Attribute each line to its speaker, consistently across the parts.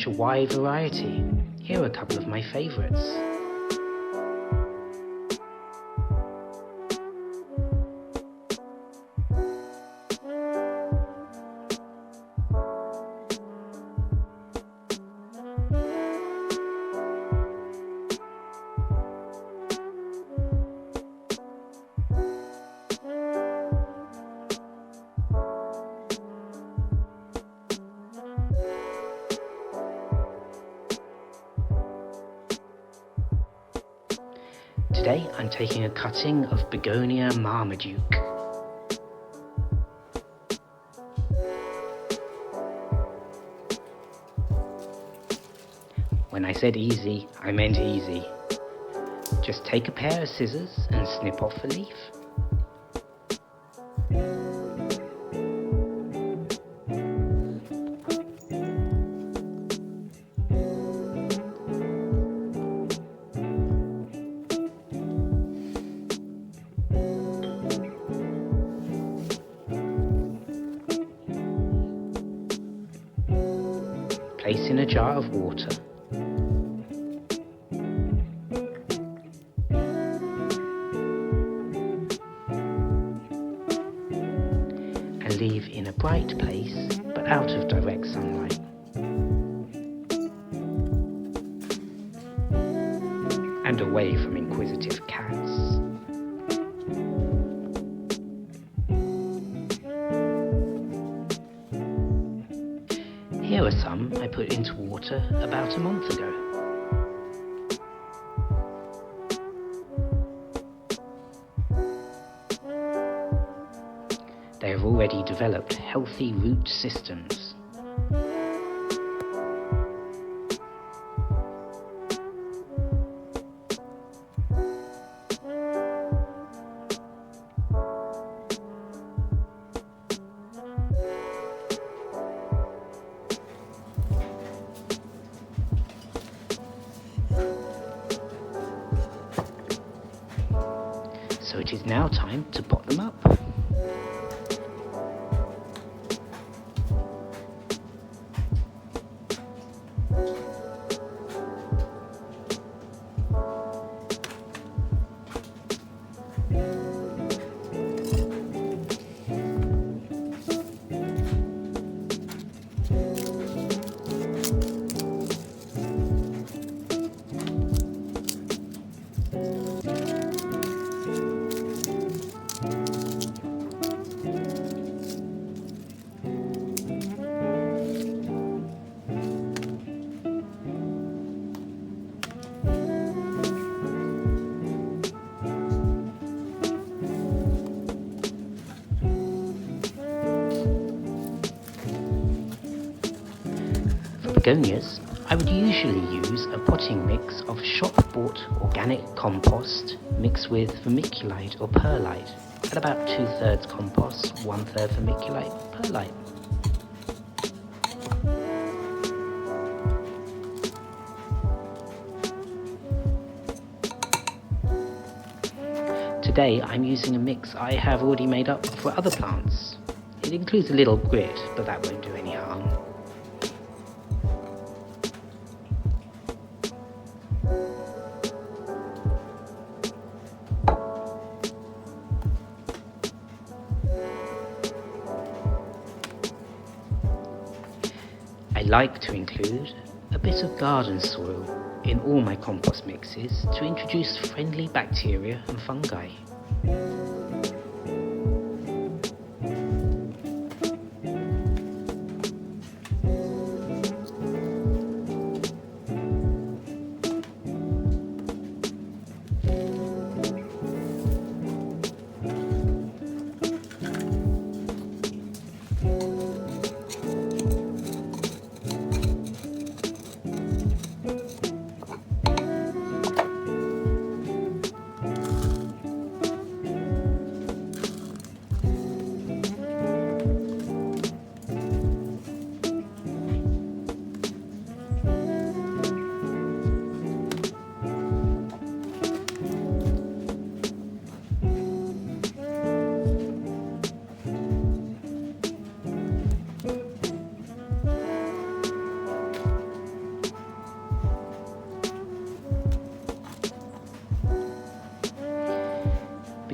Speaker 1: a wide variety. Here are a couple of my favourites. Today I'm taking a cutting of Begonia Marmaduke. When I said easy, I meant easy. Just take a pair of scissors and snip off a leaf. Place in a jar of water. And leave in a bright place, but out of direct sunlight. And away from inquisitive cats. Here are some I put into water about a month ago. They have already developed healthy root systems. So it is now time to pot them up. Begonias, I would usually use a potting mix of shop-bought organic compost mixed with vermiculite or perlite, at about 2/3 compost, 1/3 vermiculite or perlite. Today I'm using a mix I have already made up for other plants. It includes a little grit, but that won't do any harm. I like to include a bit of garden soil in all my compost mixes to introduce friendly bacteria and fungi.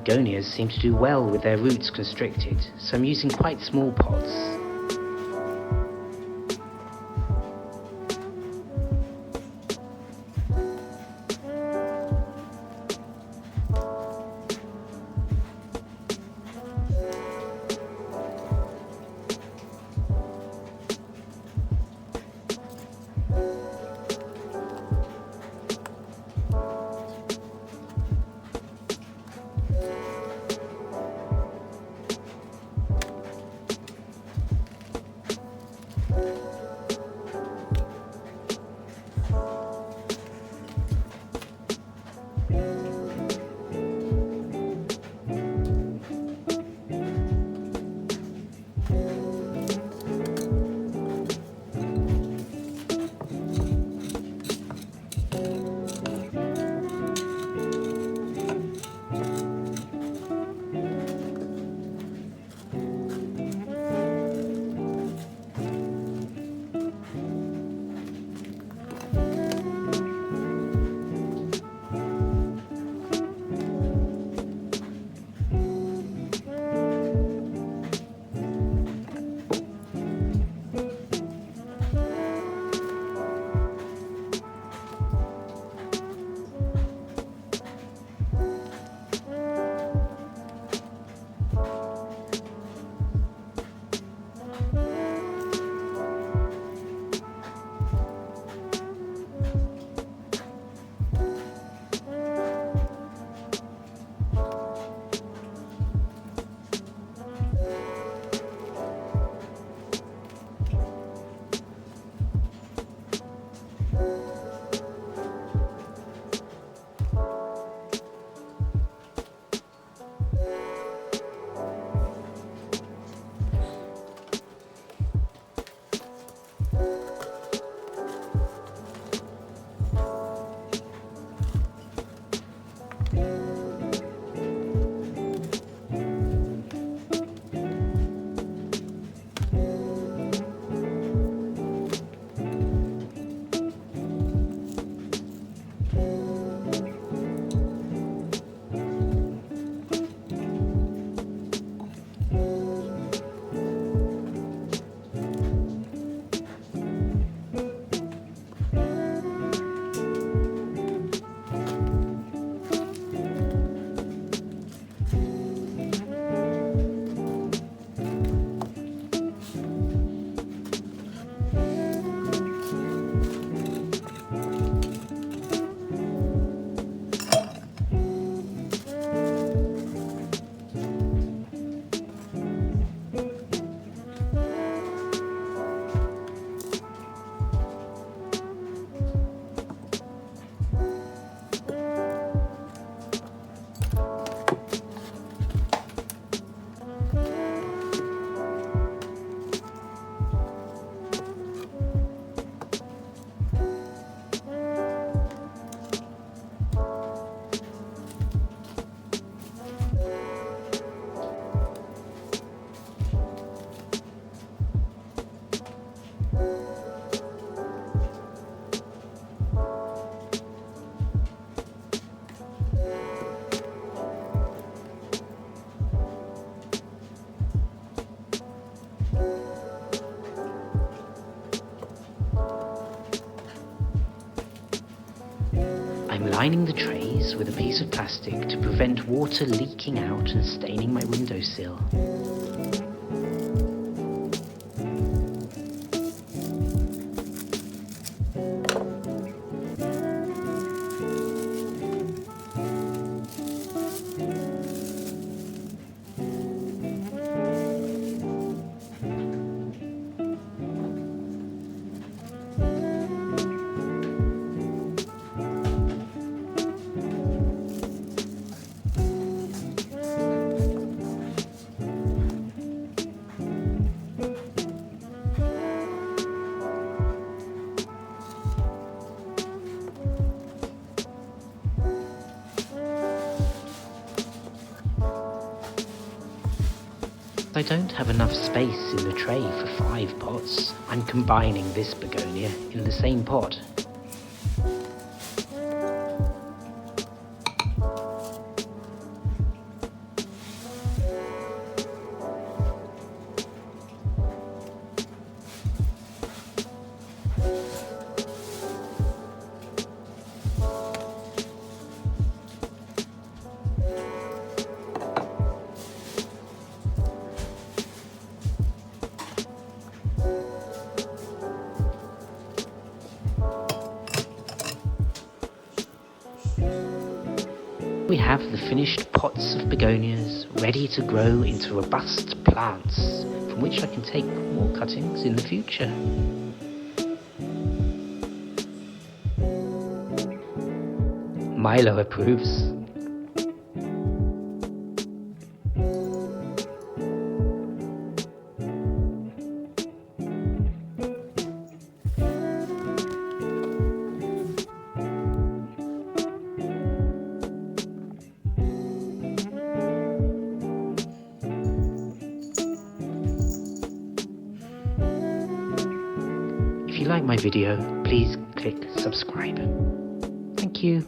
Speaker 1: begonias seem to do well with their roots constricted, so I'm using quite small pots. I'm lining the trays with a piece of plastic to prevent water leaking out and staining my windowsill. I don't have enough space in the tray for 5 pots. I'm combining this begonia in the same pot. We have the finished pots of begonias ready to grow into robust plants from which I can take more cuttings in the future. Milo approves. If you like my video, please click subscribe. Thank you.